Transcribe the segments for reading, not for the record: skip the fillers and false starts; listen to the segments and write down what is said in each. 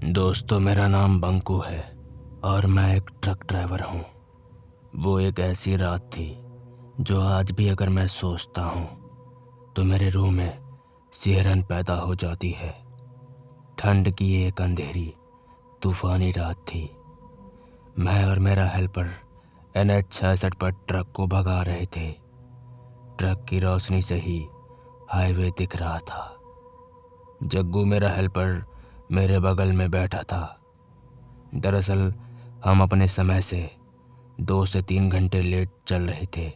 दोस्तों, मेरा नाम बंकू है और मैं एक ट्रक ड्राइवर हूँ। वो एक ऐसी रात थी जो आज भी अगर मैं सोचता हूँ तो मेरे रूह में सिहरन पैदा हो जाती है। ठंड की एक अंधेरी तूफानी रात थी। मैं और मेरा हेल्पर NH 66 पर ट्रक को भगा रहे थे। ट्रक की रोशनी से ही हाईवे दिख रहा था। जग्गू मेरा हेल्पर मेरे बगल में बैठा था। दरअसल हम अपने समय से 2 से 3 घंटे लेट चल रहे थे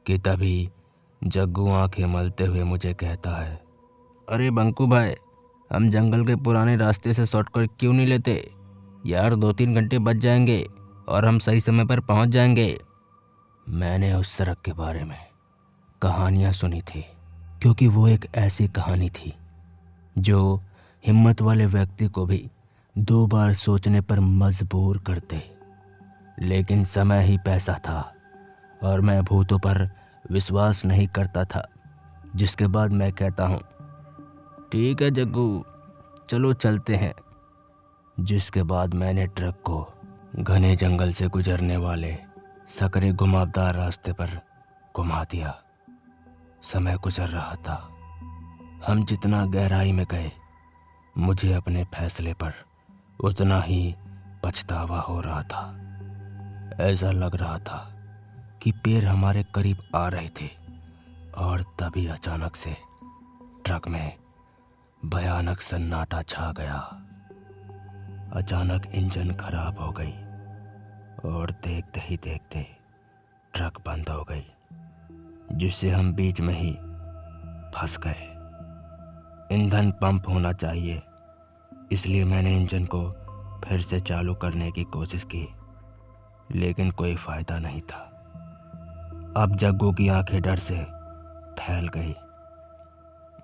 कि तभी जग्गू आंखें मलते हुए मुझे कहता है, अरे बंकू भाई, हम जंगल के पुराने रास्ते से शॉर्टकट क्यों नहीं लेते यार? 2-3 घंटे बच जाएंगे और हम सही समय पर पहुंच जाएंगे। मैंने उस सड़क के बारे में कहानियाँ सुनी थी, क्योंकि वो एक ऐसी कहानी थी जो हिम्मत वाले व्यक्ति को भी 2 बार सोचने पर मजबूर करते। लेकिन समय ही पैसा था और मैं भूतों पर विश्वास नहीं करता था, जिसके बाद मैं कहता हूँ, ठीक है जग्गू, चलो चलते हैं। जिसके बाद मैंने ट्रक को घने जंगल से गुजरने वाले सकरे घुमावदार रास्ते पर घुमा दिया। समय गुजर रहा था। हम जितना गहराई में गए, मुझे अपने फैसले पर उतना ही पछतावा हो रहा था। ऐसा लग रहा था कि पैर हमारे करीब आ रहे थे और तभी अचानक से ट्रक में भयानक सन्नाटा छा गया। अचानक इंजन खराब हो गई और देखते ही देखते ट्रक बंद हो गई, जिससे हम बीच में ही फंस गए। ईंधन पंप होना चाहिए, इसलिए मैंने इंजन को फिर से चालू करने की कोशिश की, लेकिन कोई फायदा नहीं था। अब जग्गू की आंखें डर से फैल गई।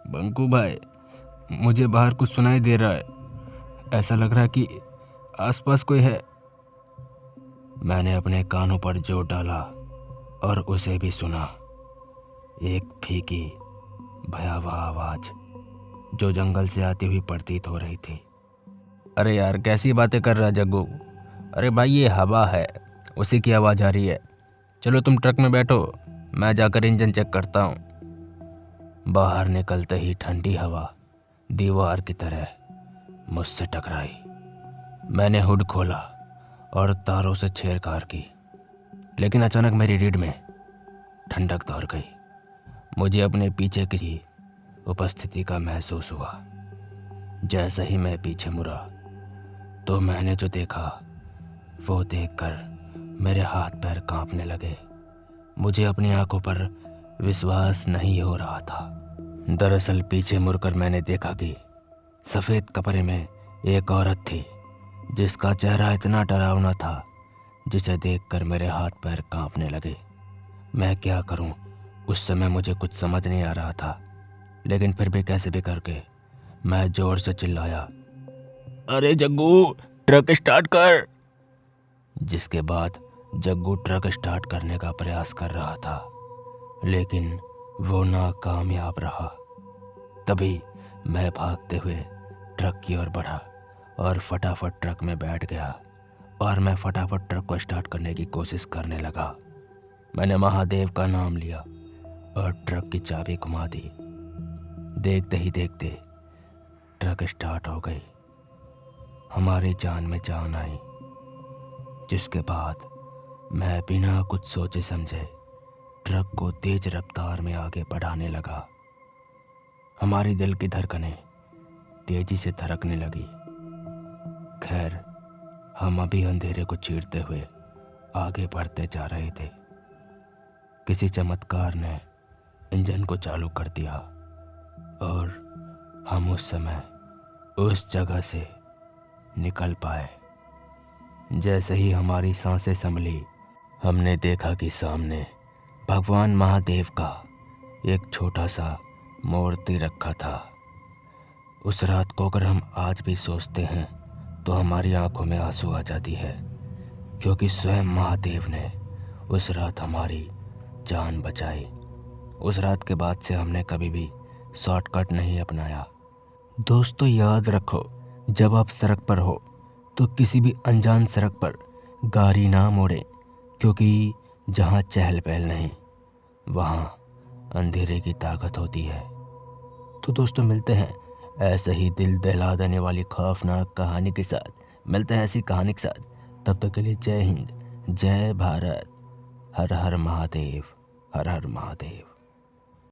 बंकू भाई, मुझे बाहर कुछ सुनाई दे रहा है। ऐसा लग रहा है कि आसपास कोई है। मैंने अपने कानों पर जोर डाला और उसे भी सुना। एक फीकी भयावह आवाज जो जंगल से आती हुई प्रतीत हो रही थी। अरे यार, कैसी बातें कर रहा है जग्गू? अरे भाई, ये हवा है, उसी की आवाज़ आ रही है। चलो तुम ट्रक में बैठो, मैं जाकर इंजन चेक करता हूँ। बाहर निकलते ही ठंडी हवा दीवार की तरह मुझसे टकराई। मैंने हुड खोला और तारों से छेड़छाड़ की, लेकिन अचानक मेरी रीढ़ में ठंडक दौड़ गई। मुझे अपने पीछे किसी उपस्थिति का महसूस हुआ। जैसे ही मैं पीछे मुड़ा तो मैंने जो देखा वो देखकर मेरे हाथ पैर कांपने लगे। मुझे अपनी आंखों पर विश्वास नहीं हो रहा था। दरअसल पीछे मुड़कर मैंने देखा कि सफ़ेद कपड़े में एक औरत थी, जिसका चेहरा इतना डरावना था जिसे देखकर मेरे हाथ पैर कांपने लगे। मैं क्या करूं? उस समय मुझे कुछ समझ नहीं आ रहा था, लेकिन फिर भी कैसे भी करके मैं जोर से चिल्लाया, अरे जग्गू, ट्रक स्टार्ट कर। जिसके बाद जग्गू ट्रक स्टार्ट करने का प्रयास कर रहा था, लेकिन वो नाकामयाब रहा। तभी मैं भागते हुए ट्रक की ओर बढ़ा और फटाफट ट्रक में बैठ गया और मैं फटाफट ट्रक को स्टार्ट करने की कोशिश करने लगा। मैंने महादेव का नाम लिया और ट्रक की चाबी घुमा दी। देखते ही देखते ट्रक स्टार्ट हो गई। हमारी जान में जान आई, जिसके बाद मैं बिना कुछ सोचे समझे ट्रक को तेज रफ्तार में आगे बढ़ाने लगा। हमारी दिल की धड़कनें तेजी से धड़कने लगी। खैर, हम अभी अंधेरे को चीरते हुए आगे बढ़ते जा रहे थे। किसी चमत्कार ने इंजन को चालू कर दिया और हम उस समय उस जगह से निकल पाए। जैसे ही हमारी सांसें संभली, हमने देखा कि सामने भगवान महादेव का एक छोटा सा मूर्ति रखा था। उस रात को अगर हम आज भी सोचते हैं तो हमारी आंखों में आंसू आ जाती है, क्योंकि स्वयं महादेव ने उस रात हमारी जान बचाई। उस रात के बाद से हमने कभी भी शॉर्टकट नहीं अपनाया। दोस्तों, याद रखो, जब आप सड़क पर हो तो किसी भी अनजान सड़क पर गाड़ी ना मोड़ें, क्योंकि जहाँ चहल पहल नहीं वहाँ अंधेरे की ताकत होती है। तो दोस्तों मिलते हैं ऐसे ही दिल दहला देने वाली खौफनाक कहानी के साथ, मिलते हैं ऐसी कहानी के साथ। तब तक के लिए जय हिंद, जय भारत, हर हर महादेव, हर हर महादेव।